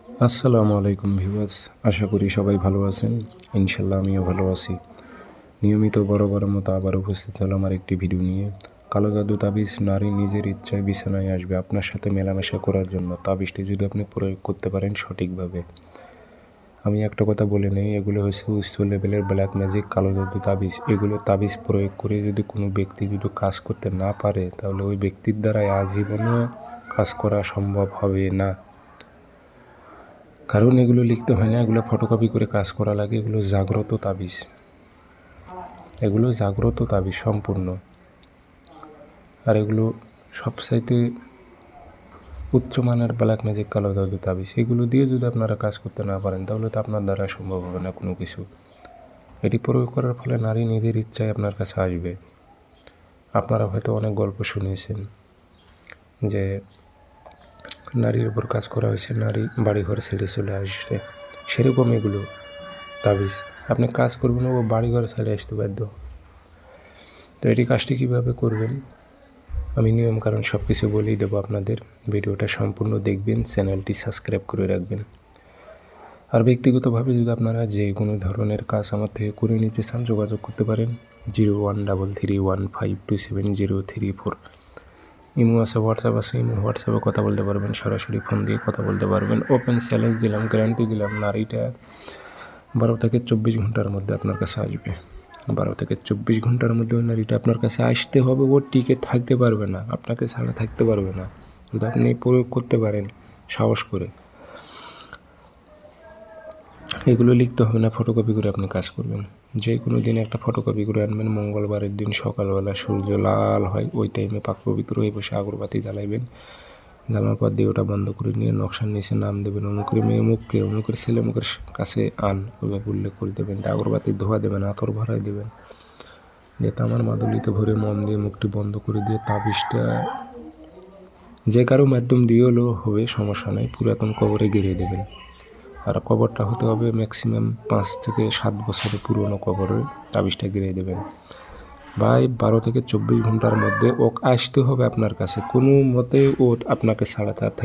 আসসালামু আলাইকুম ভিউয়ার্স, আশা করি সবাই ভালো আছেন। ইনশাল্লাহ আমিও ভালো আছি। নিয়মিত বরাবরের মতো আবার উপস্থিত হলাম আর একটি ভিডিও নিয়ে। কালো জাদু তাবিজ নারী নিজের ইচ্ছায় বিছানায় আসবে আপনার সাথে মেলামেশা করার জন্য। তাবিজটি যদি আপনি প্রয়োগ করতে পারেন সঠিকভাবে। আমি একটা কথা বলে নেই, এগুলো হচ্ছে উচ্চ লেভেলের ব্ল্যাক ম্যাজিক কালো জাদু তাবিজ। এগুলো তাবিজ প্রয়োগ করে যদি কোনো ব্যক্তি যদি কাজ করতে না পারে, তাহলে ওই ব্যক্তির দ্বারাই আজীবনও কাজ করা সম্ভব হবে না। কারণ এগুলো লিখতে হয় না, এগুলো ফটোকপি করে কাজ করা লাগে। এগুলো জাগ্রত তাবিজ, সম্পূর্ণ। আর এগুলো সবচাইতে উচ্চমানের ব্ল্যাক ম্যাজিক কালো জাদু তাবিজ। এগুলো দিয়ে যদি আপনারা কাজ করতে না পারেন, তাহলে তো আপনার দ্বারা সম্ভব হবে না কোনো কিছু। এটি প্রয়োগ করার ফলে নারী নিজের ইচ্ছায় আপনার কাছে আসবে। আপনারা হয়তো অনেক গল্প শুনেছেন যে নারীর উপর কাজ করা হয়েছে, নারী বাড়িঘর ছেড়ে চলে আসবে। সেরকম এগুলো তাবিজ। আপনি কাজ করবেন, ও বাড়িঘর ছেড়ে আসতে বাধ্য। তো এটি কাজটি কীভাবে করবেন আমি নিয়ম কারণ সব কিছু বলেই দেবো আপনাদের। ভিডিওটা সম্পূর্ণ দেখবেন, চ্যানেলটি সাবস্ক্রাইব করে রাখবেন। আর ব্যক্তিগতভাবে যদি আপনারা যে কোনো ধরনের কাজ আমার থেকে করে নিতে চান, যোগাযোগ করতে পারেন 013315270034। ইমো আছে, হোয়াটসঅ্যাপ আছে। হোয়াটসঅ্যাপে কথা বলতে পারবেন, সরাসরি ফোন দিয়ে কথা বলতে পারবেন। ওপেন চ্যালেঞ্জ দিলাম, গ্যারান্টি দিলাম, নারীটা 12 থেকে 24 ঘন্টার মধ্যে আপনার কাছে আসবে। 12 থেকে 24 ঘন্টার মধ্যে ওই নারীটা আপনার কাছে আসতে হবে। ও টিকে থাকতে পারবে না, আপনাকে ছাড়া থাকতে পারবে না। যদি আপনি প্রয়োগ করতে পারেন সাহস করে। এগুলো লিখতে হবে না, ফটোকপি করে আপনি কাজ করবেন। যে কোনো দিনে একটা ফটোকপি করে আনবেন। মঙ্গলবারের দিন সকালবেলা সূর্য লাল হয়, ওই টাইমে পাক পবিত্র হয়ে বসে আগরবাতি জ্বালাইবেন। জ্বালানোর পর দিয়ে ওটা বন্ধ করে নিয়ে নকশার নিচে নাম দেবেন। অমুকের মেয়ে মুখকে, অমুকের ছেলে মুখের কাছে আন, ওইভাবে উল্লেখ করে দেবেন। আগরবাতির ধোয়া দেবেন, আতর ভরাই দেবেন। দিয়ে তামার মাদুলিতে ভরে মন দিয়ে মুখটি বন্ধ করে দিয়ে তাবিজটা যে কারো মাধ্যম দিয়ে হলেও হবে, সমস্যা নেই, পুরাতন কবরে গেড়ে দেবেন। আর কবরটা হতে হবে ম্যাক্সিমাম 5 থেকে 7 বছরের পুরনো কবরে তাবিজটা গেড়ে দেবেন। ভাই 12 থেকে 24 ঘন্টার মধ্যে ও আসতে হবে আপনার কাছে। কোনো মতে ও আপনাকে ছাড়া তার